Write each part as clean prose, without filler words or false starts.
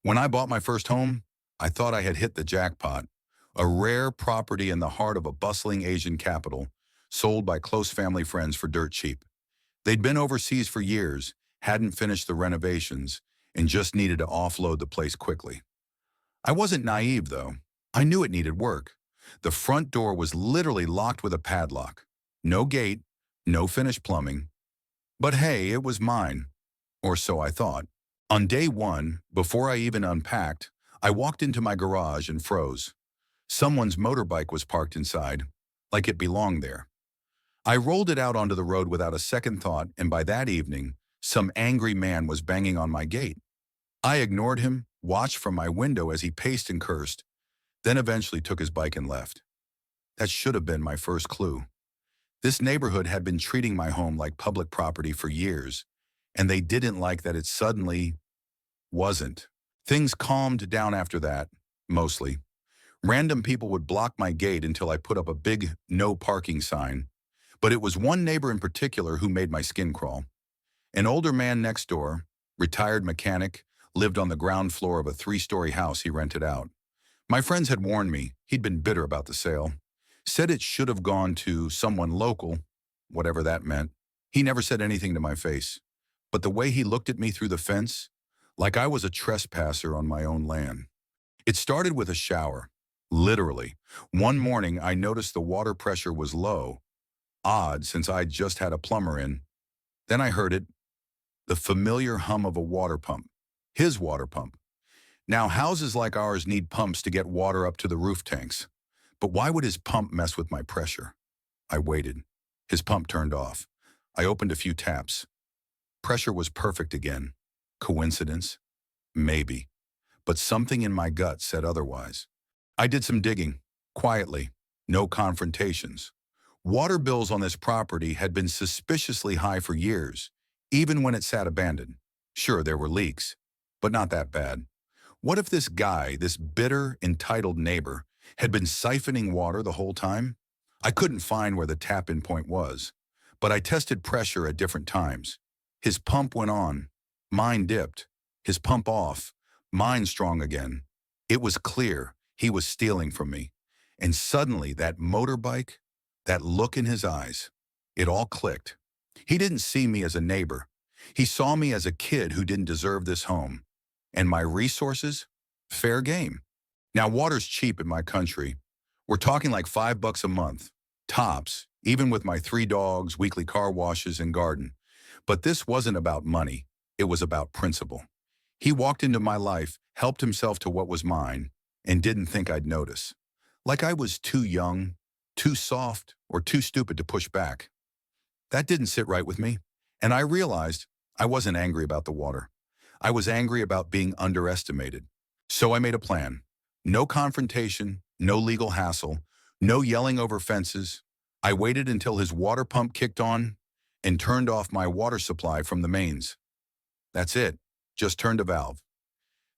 When I bought my first home, I thought I had hit the jackpot. A rare property in the heart of a bustling Asian capital, sold by close family friends for dirt cheap. They'd been overseas for years, hadn't finished the renovations, and just needed to offload the place quickly. I wasn't naive, though. I knew it needed work. The front door was literally locked with a padlock. No gate, no finished plumbing. But hey, it was mine. Or so I thought. On day one, before I even unpacked, I walked into my garage and froze. Someone's motorbike was parked inside, like it belonged there. I rolled it out onto the road without a second thought, and by that evening, some angry man was banging on my gate. I ignored him, watched from my window as he paced and cursed, then eventually took his bike and left. That should have been my first clue. This neighborhood had been treating my home like public property for years, and they didn't like that it suddenly wasn't. Things calmed down after that, mostly. Random people would block my gate until I put up a big no parking sign, but it was one neighbor in particular who made my skin crawl. An older man next door, retired mechanic, lived on the ground floor of a three-story house he rented out. My friends had warned me he'd been bitter about the sale, said it should have gone to someone local, whatever that meant. He never said anything to my face, but the way he looked at me through the fence, like I was a trespasser on my own land. It started with a shower, literally. One morning I noticed the water pressure was low, odd since I'd just had a plumber in. Then I heard it, the familiar hum of a water pump, his water pump. Now houses like ours need pumps to get water up to the roof tanks. But why would his pump mess with my pressure? I waited. His pump turned off. I opened a few taps. Pressure was perfect again. Coincidence? Maybe. But something in my gut said otherwise. I did some digging, quietly, no confrontations. Water bills on this property had been suspiciously high for years, even when it sat abandoned. Sure, there were leaks, but not that bad. What if this guy, this bitter, entitled neighbor, had been siphoning water the whole time? I couldn't find where the tap-in point was, but I tested pressure at different times. His pump went on, mine dipped. His pump off, mine strong again. It was clear he was stealing from me. And suddenly that motorbike, that look in his eyes, it all clicked. He didn't see me as a neighbor. He saw me as a kid who didn't deserve this home. And my resources? Fair game. Now, water's cheap in my country. We're talking like $5 a month, tops, even with my 3 dogs, weekly car washes, and garden. But this wasn't about money. It was about principle. He walked into my life, helped himself to what was mine, and didn't think I'd notice. Like I was too young, too soft, or too stupid to push back. That didn't sit right with me, and I realized I wasn't angry about the water. I was angry about being underestimated. So I made a plan. No confrontation, no legal hassle, no yelling over fences. I waited until his water pump kicked on and turned off my water supply from the mains. That's it. Just turned a valve.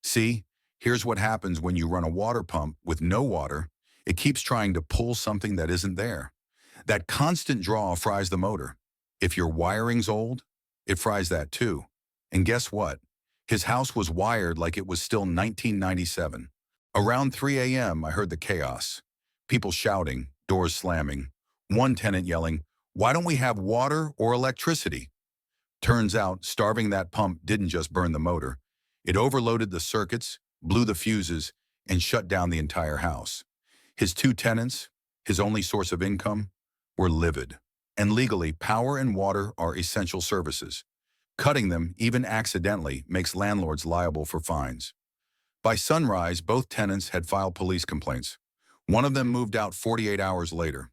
See, here's what happens when you run a water pump with no water. It keeps trying to pull something that isn't there. That constant draw fries the motor. If your wiring's old, it fries that too. And guess what? His house was wired like it was still 1997. Around 3 a.m., I heard the chaos. People shouting, doors slamming. One tenant yelling, "Why don't we have water or electricity?" Turns out, starving that pump didn't just burn the motor. It overloaded the circuits, blew the fuses, and shut down the entire house. His 2 tenants, his only source of income, were livid. And legally, power and water are essential services. Cutting them, even accidentally, makes landlords liable for fines. By sunrise, both tenants had filed police complaints. One of them moved out 48 hours later.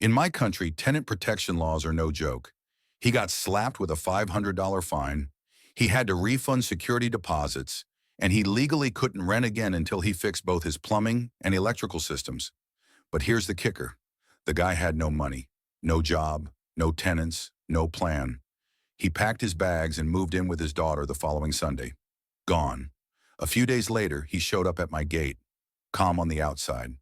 In my country, tenant protection laws are no joke. He got slapped with a $500 fine, he had to refund security deposits, and he legally couldn't rent again until he fixed both his plumbing and electrical systems. But here's the kicker. The guy had no money, no job, no tenants, no plan. He packed his bags and moved in with his daughter the following Sunday. Gone. A few days later, he showed up at my gate, calm on the outside,